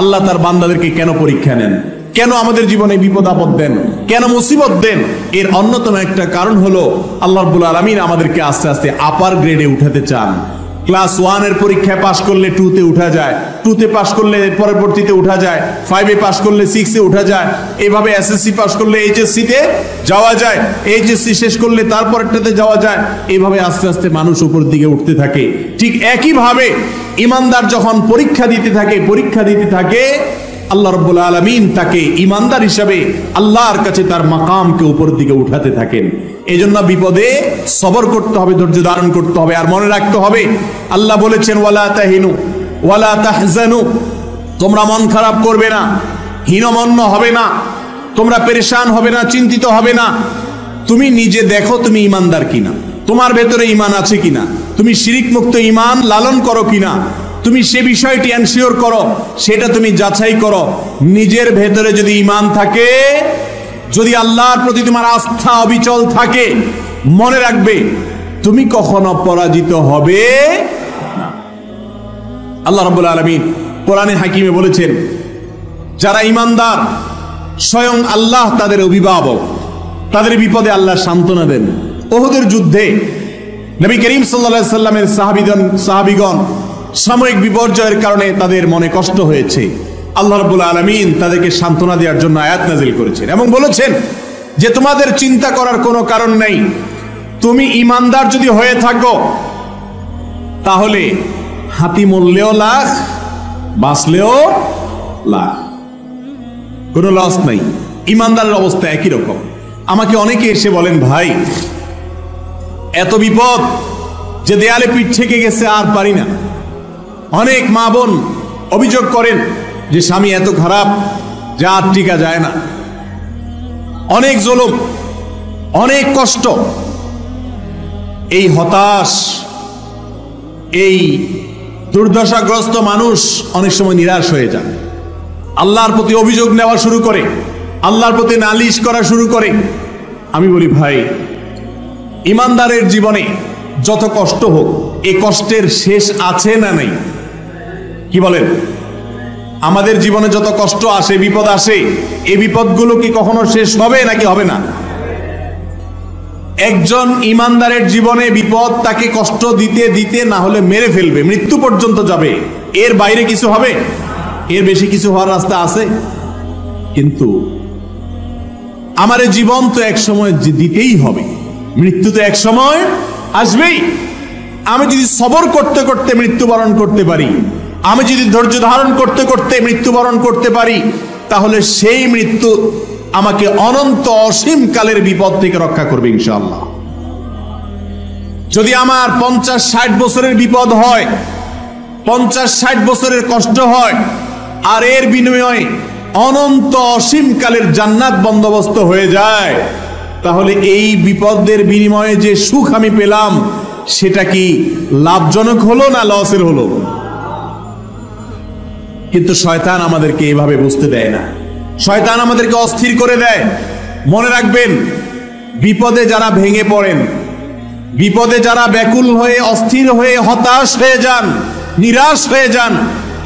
আল্লাহ তার বান্দাদেরকে কেন পরীক্ষা নেন, কেন আমাদের জীবনে বিপদ আপদ দেন, কেন মুসিবত দেন? এর অন্যতম একটা কারণ হলো আল্লাহ রাব্বুল আলামিন আমাদেরকে আস্তে আস্তে আপার গ্রেডে উঠাতে চান। ক্লাস 1 এর পরীক্ষায় পাশ করলে 2 তে উঠা যায়, 2 তে পাশ করলে পরবর্তীতে উঠা যায়, 5 এ পাশ করলে 6 এ উঠা যায়, এইভাবে এসএসসি পাশ করলে এইচএসসি তে যাওয়া যায়, এইচএসসি শেষ করলে তারপরটাতে যাওয়া যায়, এইভাবে আস্তে আস্তে মানুষ উপর দিকে উঠতে থাকে। ঠিক একই ভাবে ঈমানদার যখন পরীক্ষা দিতে থাকে আল্লাহ রাব্বুল আলামিন তাকে ঈমানদার হিসাবে আল্লাহর কাছে তার মাকামকে উপর দিকে উঠাতে থাকেন। এজন্য বিপদে সবর করতে হবে, ধৈর্য ধারণ করতে হবে। আর মনে রাখতে হবে আল্লাহ বলেছেন ওয়ালা তাহিনু ওয়ালা তাহজানু, তোমরা মন খারাপ করবে না, হীনমন্য হবে না, তোমরা পেরেশান হবে না, চিন্তিত হবে না। তুমি নিজে দেখো তুমি ঈমানদার কিনা, তোমার ভেতরে ঈমান আছে কিনা, তুমি শিরিক মুক্ত ঈমান লালন করো কিনা, তুমি সে বিষয়টি এনশিওর করো, সেটা তুমি যাচাই করো। নিজের ভেতরে যদি ঈমান থাকে, যদি আল্লাহর প্রতি তোমার আস্থা অবিচল থাকে, মনে রাখবে তুমি কখনো পরাজিত হবে না। আল্লাহ রাব্বুল আলামিন কোরআনে হাকিমে বলেছেন যারা ঈমানদার স্বয়ং আল্লাহ তাদের অভিভাবক, তাদের বিপদে আল্লাহ সান্ত্বনা দেন। উহুদের যুদ্ধে নবী করিম সাল্লাল্লাহু আলাইহি সাল্লামের সাহাবীগণ সাময়িক বিপর্যয়ের কারণে তাদের মনে কষ্ট হয়েছে। আল্লাহ রাব্বুল আলামিন তাদেরকে সান্ত্বনা দেওয়ার জন্য আয়াত নাযিল করেছেন এবং বলেছেন যে তোমাদের চিন্তা করার কোনো কারণ নেই, তুমি ঈমানদার যদি হয়ে থাকো তাহলে হাতি মরলেও লাখ, বাঁচলেও লাখ, কোনো লস নাই। ঈমানদারের অবস্থা একই রকম। আমাকে অনেকে এসে বলেন ভাই এত বিপদ যে দেয়ালে পিঠ থেকে গেছে আর পারি না। অনেক মা বোন অভিযোগ করেন যে স্বামী এত খারাপ যা আর টিকা যায় না, অনেক জুলুম, অনেক কষ্ট। এই হতাশ, এই দুর্দশাগ্রস্ত মানুষ অনেক সময় নিরাশ হয়ে যায়, আল্লাহর প্রতি অভিযোগ নেওয়া শুরু করে, আল্লাহর প্রতি নালিশ করা শুরু করে। আমি বলি ভাই ঈমানদারের জীবনে যত কষ্ট হোক এই কষ্টের শেষ আছে না নাই? কি বলেন? আমাদের জীবনে যত কষ্ট আসে, বিপদ আসে, এই বিপদগুলো কি কখনো শেষ হবে নাকি হবে না? একজন ঈমানদারের জীবনে বিপদ তাকে কষ্ট দিতে দিতে না হলে মেরে ফেলবে, মৃত্যু পর্যন্ত যাবে। এর বাইরে কিছু হবে? এর বেশি কিছু হওয়ার রাস্তা আছে? কিন্তু আমার জীবন তো এক সময় দিতেই হবে, মৃত্যু তো এক সময় আসবেই। আমি যদি সবর করতে করতে মৃত্যুবরণ করতে পারি, আমি যদি ধৈর্য ধারণ করতে করতে মৃত্যুবরণ করতে পারি, তাহলে সেই মৃত্যু আমাকে অনন্ত অসীম কালের বিপদ থেকে রক্ষা করবে ইনশাআল্লাহ। যদি আমার 50-60 বছরের বিপদ হয়, 50-60 বছরের কষ্ট হয়, আর এর বিনিময়ে অনন্ত অসীম কালের জান্নাত বন্দোবস্ত হয়ে যায়, তাহলে এই বিপদের বিনিময়ে যে সুখ আমি পেলাম সেটা কি লাভজনক হলো না লসের হলো? কিন্তু শয়তান আমাদেরকে এইভাবে বুঝতে দেয় না, শয়তান আমাদেরকে অস্থির করে দেয়। মনে রাখবেন বিপদে যারা ভেঙে পড়েন, বিপদে যারা ব্যাকুল হয়ে অস্থির হয়ে হতাশ হয়ে যান, নিরাশ হয়ে যান,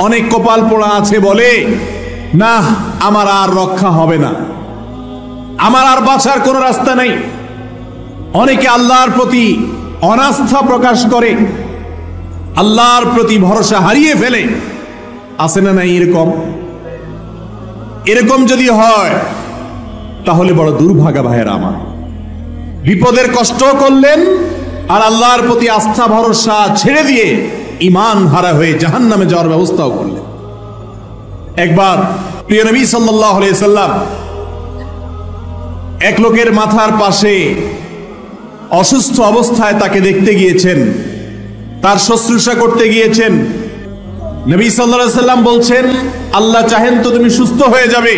অনেক কপাল পোড়া আছে বলে না আমার আর রক্ষা হবে না, আমার আর বাঁচার কোনো রাস্তা নেই। অনেকে আল্লাহর প্রতি অনাস্থা প্রকাশ করে, আল্লাহর প্রতি ভরসা হারিয়ে ফেলে। আছে না নাই এরকম? এরকম যদি হয় তাহলে বড় দুর্ভাগা ভাইয়েরা আমার। বিপদের কষ্ট করলেন আর আল্লাহর প্রতি আস্থা ভরসা ছেড়ে দিয়ে ঈমান হারা হয়ে জাহান্নামে যাওয়ার ব্যবস্থাও করলেন। একবার প্রিয় নবী সাল্লাল্লাহু আলাইহি সাল্লাম এক লোকের মাথার পাশে অসুস্থ অবস্থায় তাকে দেখতে গিয়েছেন, তার শুশ্রূষা করতে গিয়েছেন। নবী সাল্লাল্লাহু আলাইহি সাল্লাম বলছেন আল্লাহ চাহেন তো তুমি সুস্থ হয়ে যাবে।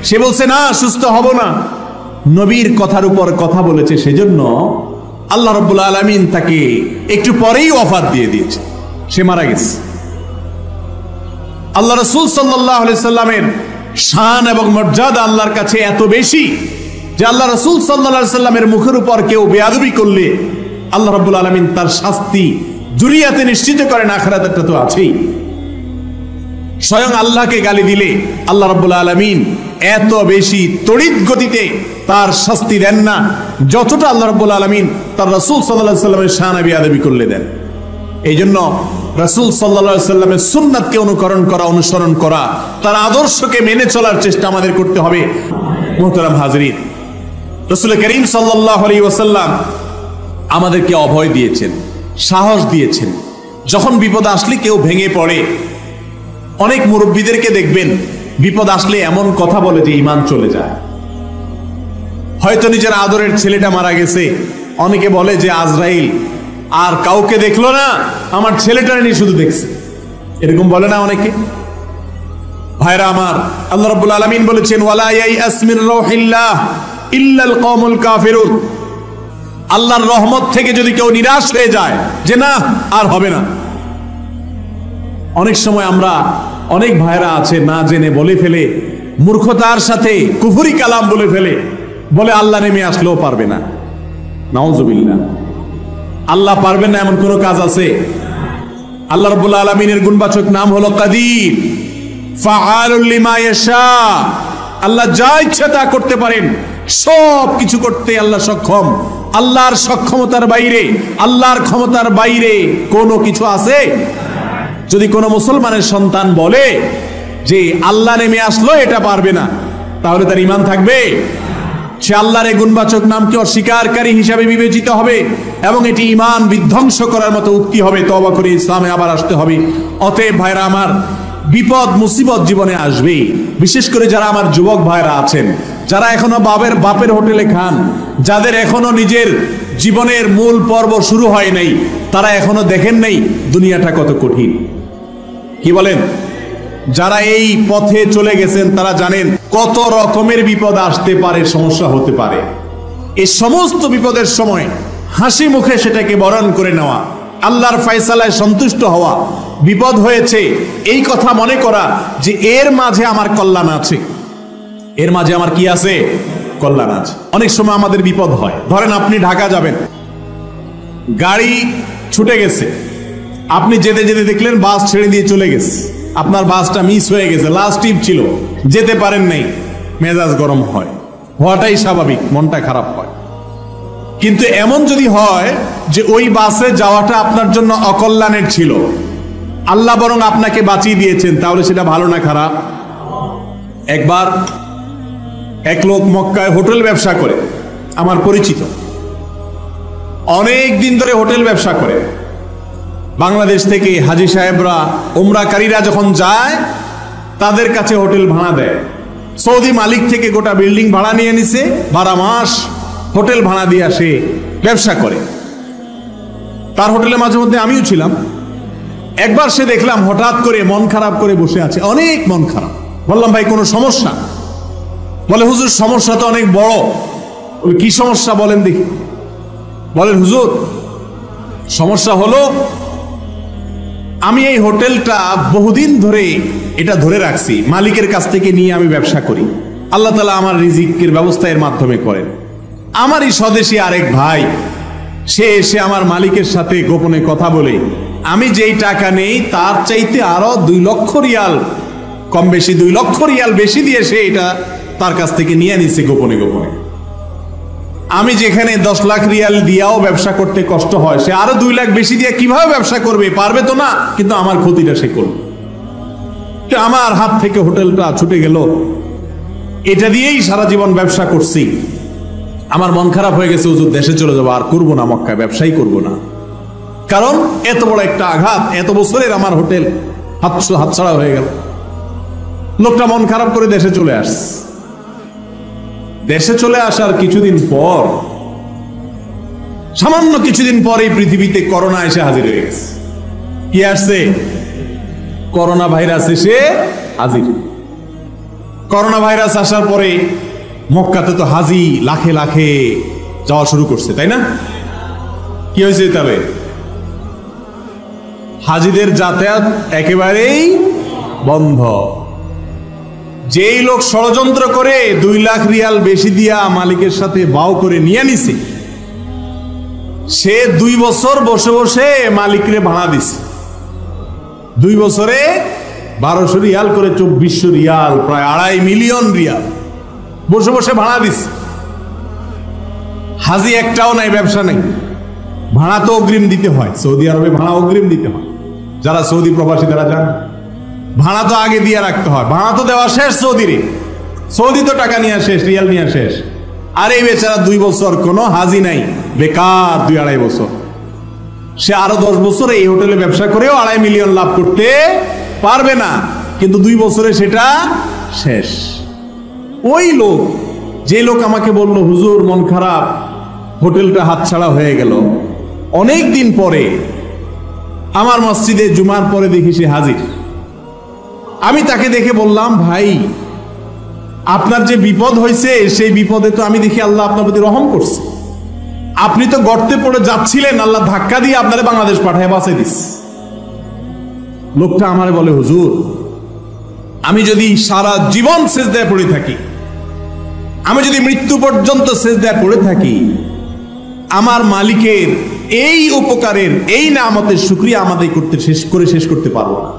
সে বলছে না সুস্থ হব না। নবীর কথার উপর কথা বলেছে, সেজন্য আল্লাহ রাব্বুল আলামিন তাকে একটু পরেই অফার দিয়ে দিয়েছে, সে মারা গেছে। আল্লাহ রাসূল সাল্লাল্লাহু আলাইহি সাল্লামের শান এবং মর্যাদা আল্লাহর কাছে এত বেশি যে আল্লাহ রাসূল সাল্লাল্লাহু আলাইহি সাল্লামের মুখের উপর কেউ বেয়াদবি করলে আল্লাহ রাব্বুল আলামিন তার শাস্তি দুনিয়াতে নিশ্চিত করেন, আখিরাতে তো আছেই। স্বয়ং আল্লাহকে গালি দিলে আল্লাহ রাব্বুল আলামিন এত বেশি তড়িৎ গতিতে তার শাস্তি দেন না, যতটা আল্লাহ রাব্বুল আলামিন তার রাসূল সাল্লাল্লাহু আলাইহি ওয়াসাল্লামের শানে বেয়াদবি করলে দেন। এই জন্য রাসূল সাল্লাল্লাহু আলাইহি ওয়াসাল্লামের সুন্নাতকে অনুকরণ করা, অনুসরণ করা, তার আদর্শকে মেনে চলার চেষ্টা আমাদের করতে হবে। মুহতারাম হাজরিন, রাসূল করিম সাল্লাল্লাহু আলাইহি ওয়াসাল্লাম আমাদেরকে অভয় দিয়েছেন, সাহস দিয়েছেন। যখন বিপদ আসলে কেউ ভেঙে পড়ে, অনেক মুরব্বীদেরকে দেখবেন বিপদ আসলে এমন কথা বলে যে ঈমান চলে যায়। হয়তো নিজের আদরের ছেলেটা মারা গেছে, অনেকে বলে যে আজরাইল আর কাউকে দেখলো না, আমার ছেলেটার নিয়ে শুধু দেখছে, এরকম বলে না অনেকে। ভাইরা আমার, আল্লাহ রাব্বুল আলামিন বলেছেন ওয়ালা ইয়াইআস মির রাউহিল্লাহ ইল্লাল কওমুল কাফিরুন। আল্লাহর রহমত থেকে যদি কেউ নিরাশ হয়ে যায় যে না আর হবে না, অনেক সময় আমরা অনেক ভাইরা আছে না জেনে বলে ফেলে, মূর্খতার সাথে কুফরি কালাম বলে ফেলে, বলে আল্লাহ নেমে আসলেও পারবে না। নাউজুবিল্লাহ। আল্লাহ পারবেন না এমন কোন কাজ আছে? আল্লাহ রাব্বুল আলামিনের গুণবাচক নাম হলো কাদির, ফাআলুল লিমা ইয়াশা। আল্লাহ যা ইচ্ছা তা করতে পারেন, সব কিছু করতে আল্লাহ সক্ষম। আল্লাহর সক্ষমতার বাইরে, আল্লাহর ক্ষমতার বাইরে কোনো কিছু আছে? যদি কোনো মুসলমানের সন্তান বলে যে আল্লাহ নেমে আসলো এটা পারবে না, তাহলে তার ঈমান থাকবে? সে আল্লাহর এই গুণবাচক নামকে অস্বীকারী হিসাবে বিবেচিত হবে এবং এটি ঈমান বিধ্বংস করার মতো উক্তি হবে। তওবা করে ইসলামে আবার আসতে হবে। অতএব ভাইরা আমার, বিপদ মুসিবত জীবনে আসবে। বিশেষ করে যারা আমার যুবক ভাইরা আছেন, যারা এখনো বাপের হোটেলে খান, যাদের এখনো নিজের জীবনের মূল পর্ব শুরু হয় নাই, তারা এখনো দেখেন নাই দুনিয়াটা কত কঠিন। কি বলেন? যারা এই পথে চলে গেছেন তারা জানেন কত রকমের বিপদ আসতে পারে, সমস্যা হতে পারে। এই সমস্ত বিপদের সময় হাসি মুখে সেটাকে বরণ করে নেওয়া, আল্লাহর ফয়সালায় সন্তুষ্ট হওয়া, বিপদ হয়েছে এই কথা মনে করা যে এর মাঝে আমার কল্যাণ আছে, এর মাঝে আমার কি আছে? কল্যাণ আছে। অনেক সময় আমাদের বিপদ হয়। ধরেন আপনি ঢাকা যাবেন, গাড়ি ছুটে গেছে, আপনি যেতে যেতে দেখলেন বাস ছেড়ে দিয়ে চলে গেছে, আপনার বাসটা মিস হয়ে গেছে, লাস্ট ট্রিপ ছিল, যেতে পারেন নাই, মেজাজ গরম হয়, হওয়াটাই স্বাভাবিক, মনটা খারাপ হয়। কিন্তু এমন যদি হয় যে ওই বাসে যাওয়াটা আপনার জন্য অকল্যাণের ছিল, আল্লাহ বরং আপনাকে বাঁচিয়ে দিয়েছেন, তাহলে সেটা ভালো না খারাপ? একবার এক লোক মক্কায় হোটেল ব্যবসা করে, আমার পরিচিত, অনেক দিন ধরে হোটেল ব্যবসা করে। বাংলাদেশ থেকে হাজী সাহেবরা, উমরাকারীরা যখন যায় তাদের কাছে হোটেল ভাড়া দেয়। সৌদি মালিক থেকে গোটা বিল্ডিং ভাড়া নিয়ে নিছে, 12 মাস হোটেল ভাড়া দিয়ে আসে, ব্যবসা করে। তার হোটেলে মাঝে মধ্যে আমিও ছিলাম। একবার সে দেখলাম হঠাৎ করে মন খারাপ করে বসে আছে, অনেক মন খারাপ। বললাম ভাই কোনো সমস্যা? বলে হুজুর সমস্যা তো অনেক বড়। কি সমস্যা বলেন দেখি? বলেন হুজুর সমস্যা হলো আমি এই হোটেলটা বহুদিন ধরে এটা ধরে রাখছি, মালিকের কাছ থেকে নিয়ে আমি ব্যবসা করি। আল্লাহ তাআলা আমার রিজিকের ব্যবস্থা এর মাধ্যমে করেন। আমারই স্বদেশী আরেক ভাই সে এসে আমার মালিকের সাথে গোপনে কথা বলে আমি যেই টাকা নেই তার চাইতে আরো 2 লক্ষ রিয়াল কম বেশি, 2 লক্ষ রিয়াল বেশি দিয়ে সে এটা তার কাছ থেকে নিয়ে নিছে গোপনে গোপনে। আমি যেখানে 10 লাখ রিয়াল দিয়াও ব্যবসা করতে কষ্ট হয়, সে আরো 2 লাখ বেশি দিয়ে কিভাবে ব্যবসা করবে? পারবে তো না, কিন্তু আমার ক্ষতিটা সে করবে। আমার হাত থেকে হোটেলটা ছুটে গেল, এটা দিয়েই সারা জীবন ব্যবসা করছি। আমার মন খারাপ হয়ে গেছে, হুজুর দেশে চলে যাবো, আর করবো না, মক্কায় ব্যবসাই করবো না। কারণ এত বড় একটা আঘাত, এত বছরের আমার হোটেল হাতছাড়া হয়ে গেল। লোকটা মন খারাপ করে দেশে চলে আসছে। দেশে চলে আসার কিছুদিন পর, সামান্য কিছুদিন পর এই পৃথিবীতে করোনা এসে হাজির হয়ে গেছে। কি আসছে? করোনা ভাইরাস এসে হাজির। করোনা ভাইরাস আসার পরে মক্কাতে তো হাজি লাখে লাখে যাওয়া শুরু করছে, তাই না? কি হয়েছে? তবে হাজিদের যাতায়াত একেবারেই বন্ধ। যেই লোক ষড়যন্ত্র করে 2 লাখ রিয়াল বেশি দিয়া মালিকের সাথে বাও করে নিয়ে নিছে, সে 2 বছর বসে বসে মালিকরে ভাড়া দিছে। 2 বছরে 1200 রিয়াল করে 2400 রিয়াল, প্রায় 2.5 মিলিয়ন রিয়াল বসে বসে ভাড়া দিস। হাজি একটাও নাই, ব্যবসা নেই, ভাড়া তো অগ্রিম দিতে হয়। সৌদি আরবে ভাড়া অগ্রিম দিতে হয়, যারা সৌদি প্রবাসী তারা যান, ভাড়া তো আগে দিয়ে রাখতে হয়। ভাড়া তো দেওয়া শেষ সৌদিরে, সৌদি তো টাকা নিয়ে শেষ, রিয়াল নিয়ে শেষ। আর এই বেচারা 2 বছর কোনো হাজি নাই, বেকার 2-2.5 বছর। সে আরো 10 বছর এই হোটেলে ব্যবসা করেও 2.5 মিলিয়ন লাভ করতে পারবে না, কিন্তু 2 বছরে সেটা শেষ। ওই লোক, যে লোক আমাকে বলল হুজুর মন খারাপ, হোটেলটা হাতছাড়া হয়ে গেল, অনেক দিন পরে আমার মসজিদে জুমার পরে দেখি সে হাজির। আমি তাকে দেখে বললাম, ভাই আপনার যে বিপদ হয়েছে সেই বিপদে তো আমি দেখি আল্লাহ আপনার প্রতি রহম করছে। আপনি তো গর্তে পড়ে যাচ্ছিলেন, আল্লাহ ধাক্কা দিয়ে আপনারে বাংলাদেশ পাঠায় বাঁচাই দিস। লোকটা আমারে বলে, হুজুর আমি যদি সারা জীবন সেজদায় পড়ে থাকি, আমি যদি মৃত্যু পর্যন্ত সেজদায় পড়ে থাকি, আমার মালিকের এই উপকারের, এই নামতের শুকরিয়া আমাদের শেষ করতে পারবো না।